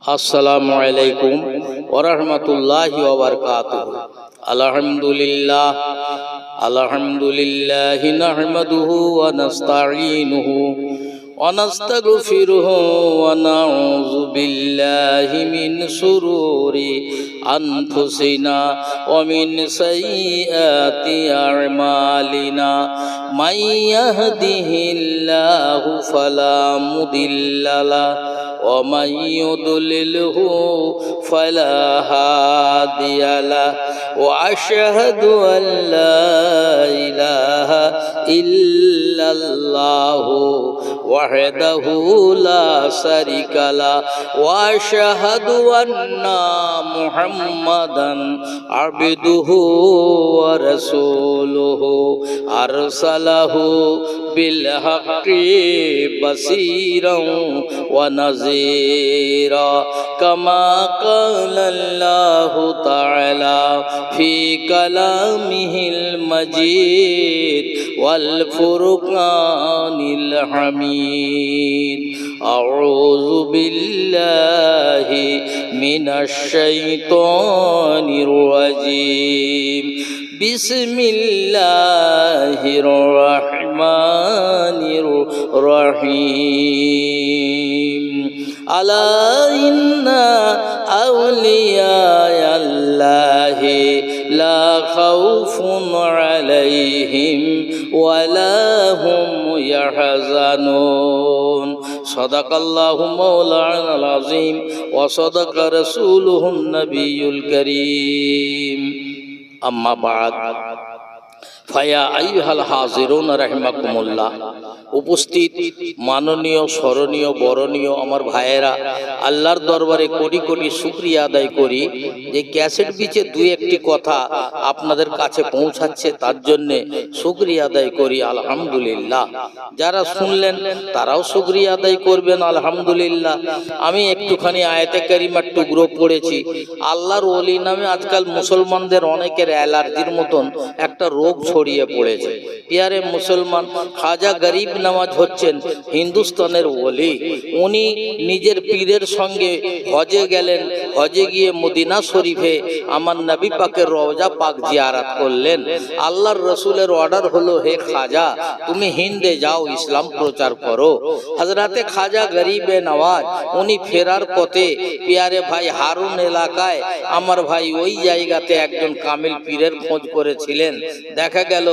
আসসালামু আলাইকুম ওয়া রাহমাতুল্লাহি ওয়া বারাকাতুহু। আলহামদুলিল্লাহি নাহমাদুহু ওয়া নাস্তাঈনুহু ওয়া নাস্তাগফিরুহু ওয়া নাউযু বিল্লাহি মিন শুরুরি আনফুসিনা ওয়া মিন সাইয়্যাতি আ'মালিনা। মান ইয়াহদিহিল্লাহু ফালা মুদিল্লা লাহু ওয়া মান ইউদ্লিলহু ফালা হাদিয়া লাহু ওয়া আশহাদু আল লা ইলাহা ইল্লাল্লাহু ওয়াহদাহু লা শারীকা লাহু ওয়া আশহাদু আন্না মুহাম্মাদান আবদুহু ওয়া রাসূলুহু আরসালাহু বিল হাক্কি বাসীরান ওয়া নাযীরা কামা ক্বালা আল্লাহু তাআলা ফি কালামিহিল মাজিদ ওয়াল ফুরকানিল হামিদ। আউযু বিল্লাহি মিনাশ শাইতানির রাজীম। বিসমিল্লাহির রহমানির রহিম। আলা ইন্না আউলিয়াল্লাহি লা খাউফুন আলাইহিম ওয়া লা হুম ইয়াহজানুন। সাদাকাল্লাহু মাওলানাল আযীম ওয়া সাদাকা রাসূলুহুন নবিয়্যুল কারীম। আম্মা বা'দ, ফায়া আইয়ুহাল হাজিরুন রাহিমাকুমুল্লাহ। উপস্থিত মাননীয়, স্মরণীয়, বরণীয় আমার ভাইয়েরা, আল্লাহর দরবারে কোটি কোটি শুকরিয়া আদায় করি যে ক্যাসেট বিচে দুই একটি কথা আপনাদের কাছে পৌঁছাচ্ছে, তার জন্যে শুকরিয়া আদায় করি আলহামদুলিল্লাহ। যারা শুনলেন তারাও শুকরিয়া আদায় করবেন আলহামদুলিল্লাহ। আমি একটুখানি আয়াতে কারিমার টুকরো পড়েছি। আল্লাহর ওলি নামে আজকাল মুসলমানদের অনেকের অ্যালার্জির মতন একটা রোগ ছড়িয়ে পড়েছে। পিয়ারে মুসলমান, খাজা গরিব নওয়াজ হচ্ছেন হিন্দুস্তানের ওলি। উনি নিজের পীরের সঙ্গে হজে গেলেন। হজে গিয়ে মদিনা শরীফে আমার নবী পাকের রওজা পাক জিয়ারত করলেন। আল্লাহর রসুলের অর্ডার হলো, হে খাজা, তুমি হিন্দে যাও, ইসলাম প্রচার করো। হযরতে খাজা গরিবে নওয়াজ উনি ফেরার পথে পিয়ারে ভাই হারুন এলাকায় আমার ভাই ওই জায়গাতে একজন কামিল পীরের খোঁজ করেছিলেন। দেখা গেল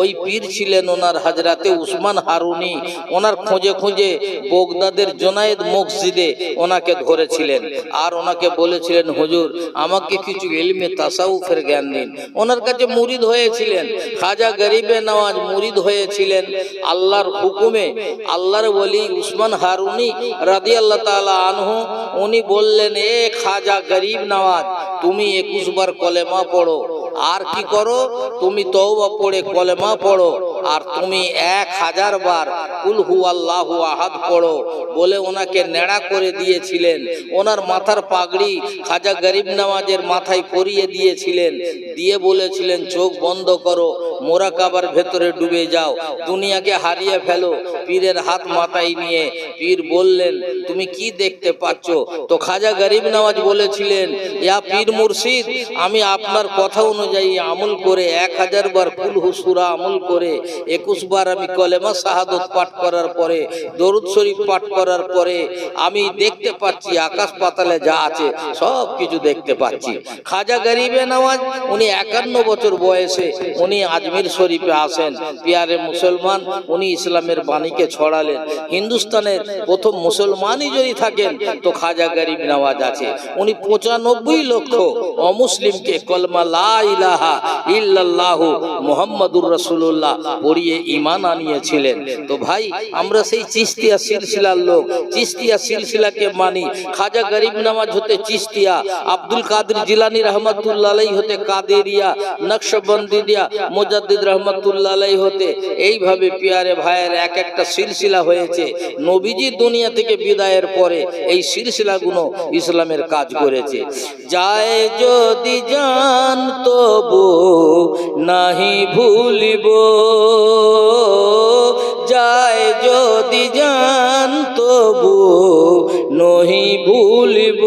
ওই পীর ছিলেন ওনার হযরতে উসমান হারুনি। ওনার খোঁজে খোঁজে বগদাদের জোনায়েদ মসজিদে ওনাকে ধরেছিলেন আর ওনাকে বলেছিলেন, হুজুর আমাকে কিছু ইলমে তাসাউফের জ্ঞান দিন। ওনার কাছে মুরিদ হয়েছিলেন। খাজা গরিবে নওয়াজ মুরিদ হয়েছিলেন আল্লাহর হুকুমে। আল্লাহর ওলি উসমান হারুনি রাদিয়াল্লাহু তাআলা আনহু উনি বললেন, এ খাজা গরিব নওয়াজ, তুমি 21 বার কলেমা পড়ো। আর কি করো? তুমি তওবা পড়ে কলেমা পড়ো আর তুমি 1000 বার কুল হুয়াল্লাহু আহাদ পড়ো বলে ওনাকে নেড়া করে দিয়েছিলেন। ওনার মাথার পাগড়ি খাজা গরিব নওয়াজের মাথায় পরিয়ে দিয়েছিলেন। দিয়ে বলেছিলেন, চোখ বন্ধ করো, মোরাকাবার ভেতরে ডুবে যাও, দুনিয়াকে হারিয়ে ফেলো। পীরের হাত মাথায় নিয়ে পীর বললেন, তুমি কি দেখতে পাচ্ছ? তো খাজা গরিব নওয়াজ বলেছিলেন, ইয়া পীর মুর্শিদ, আমি আপনার কথা অনুযায়ী আমল করে 1000 বার কুলহু সূরা আমল করে 21 বার আমি কলেমা শাহাদাত পাঠ করার পরে দরুদ শরীফ পাঠ করার পরে আমি দেখতে পাচ্ছি আকাশ পাতালে যা আছে সব কিছু দেখতে পাচ্ছি। খাজা গরিবে নওয়াজ উনি 51 বছর বয়সে উনি আজমির শরীফে আসেন। পিয়ারে মুসলমান, উনি ইসলামের বাণীকে ছড়ালেন। হিন্দুস্তানের প্রথম মুসলমানই যদি থাকেন তো খাজা গরিব নওয়াজ আছে। উনি 95 লক্ষ অমুসলিমকে কলমা লা ইলাহা ইল্লাল্লাহু মুহাম্মাদুর রাসূলুল্লাহ পড়িয়ে ঈমান আনিয়েছিলেন। তো ভাই, আমরা সেই চিশতিয়া সিলসিলার লোক, চিশতিয়া সিলসিলাকে মানি। খাজা গরিব নওয়াজ হতে চিশতিয়া, আব্দুল কাদের জিলানী রহমাতুল্লাহ আলাইহি হতে কাদেরিয়া, নকশবন্দিয়া, মুজাদ্দিদ রহমাতুল্লাহ আলাইহি হতে এইভাবে পিয়ারে ভাইয়ের এক একটা সিলসিলা হয়েছে। নবীজি দুনিয়া থেকে বিদায়ের পরে এই সিলসিলাগুলো ইসলামের কাজ করেছে। যায় যদি জান তবু নাহি ভুলিব, যায় যদি জান তবু নহি ভুলিব।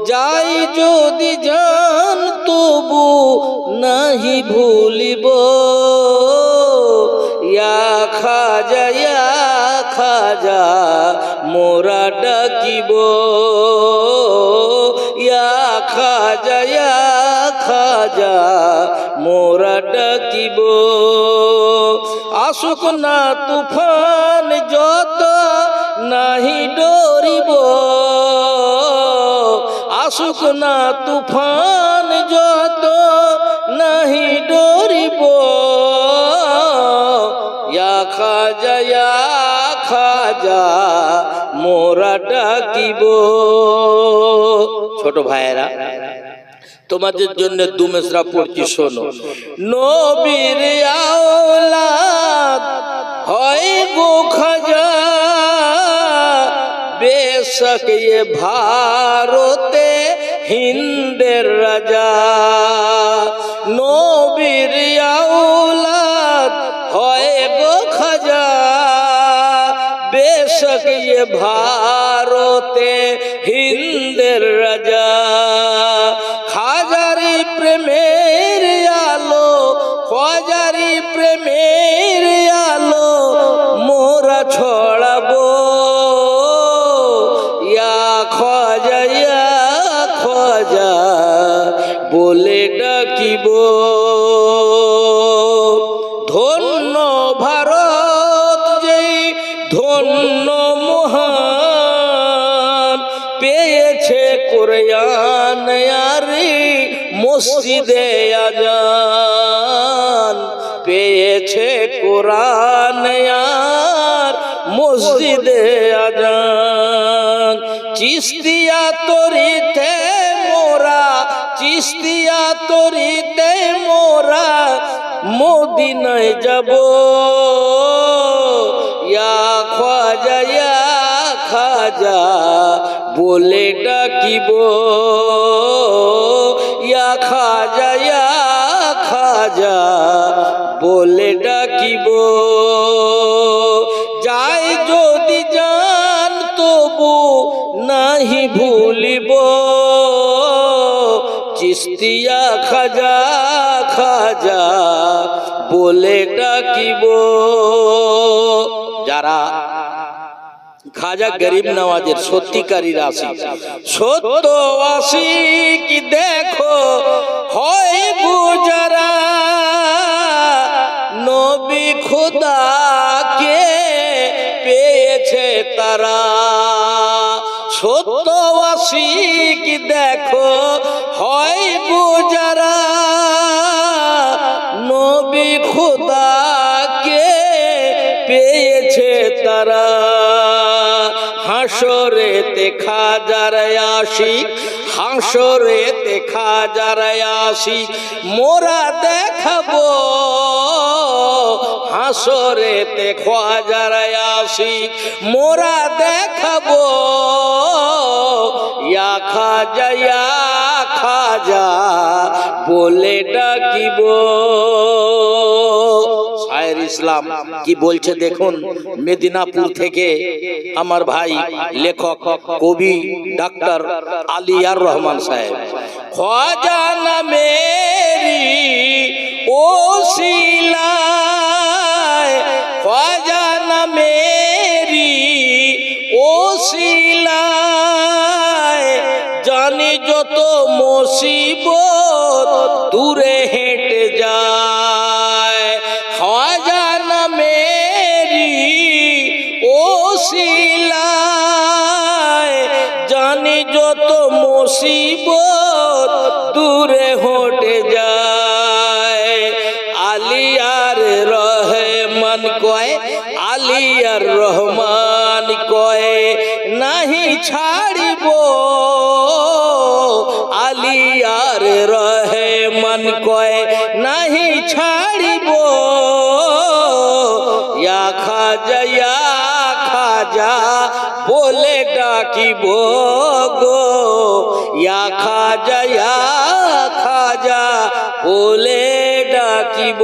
যাই যদি জান তবু নাহি ভুলিব। ইয়া খাজা ইয়া খাজা মোরা ডাকিব। ইয়া খাজা ইয়া খাজা মোরা ডাকিব। আসুক না তুফান যত নাহি ডরিব। আসুক না তুফান যত নাহি ডরিব। ইয়া খাজা ইয়া খাজা মোরা ডাকিব। ছোট ভাইয়েরা, তোমাদের জন্য দু মিসরা পড়ছি, শোনো। নবীর আওলাদ হয় গো খাজা, বেশক এ ভারতে হিন্দের রাজা। নবীর আওলাদ হয় গো খাজা, বেশক এ ভারতে হিন্দের রাজা। খাজারি প্রেমের আলো, খাজারি প্রেমের আলো মোরা ছড়াবো। ইয়া খাজা ইয়া খাজা বলে ডাকিব। ধন্য ভারত যেই ধন্য মহান, পেয়েছে কোরআন আরি মসজিদে আজান। পেয়েছে কোরআন আর মসজিদে আজান। চিস্তিয়া তরিতে মোরা, চিস্তিয়া তরিতে মোরা মদিনায় যাব। ইয়া খাজা ইয়া খাজা বলে ডাকিব। ইয়া খাজা ইয়া খাজা বলে ডাকিব। যাই যদি জান তবু নাহি ভুলিব। চিস্তিয়া খাজা খাজা বলে ডাকিব। যারা খাজা গরিব নওয়াজের সত্যিকারী আশিক, সত্য আশিক দেখো হয় গুজারা। নবী খোদাকে পেয়েছে তারা। সত্য আশিক দেখো হয় গুজারা। নবী খোদাকে পেয়েছে তারা। হাসরেতে খাজার আশিক, হাসরেতে খাজার আশিক মোরা দেখাবো। হাসরেতে খাজার আশিক মোরা দেখাবো। ইয়া খাজা ইয়া খাজা বলে ডাকিব। শায়ের ইসলাম কি বলছে দেখুন। মেদিনীপুর থেকে আমার ভাই লেখক কবি ডাক্তার আলিয়ার রহমান সাহেব। খাজা নামেরি ওসিলায়, খাজা নামেরি ওসিলায় জানি যত মুসিবত দূরে হেঁটে যায়। খাজা নামেরি ওসিলায় জানি যত মুসিবত দূরে হটে যায়। আলিয়ার রহমান কয়, আলিয়ার রহমান কয় নাহি ছাড়িব। আলিয়ার রহমান কয় নাহি ছাড়িব। ইয়া খাজা ইয়া খাজা বলে ডাকিব গো। ইয়া খাজা ইয়া খাজা বলে ডাকিব।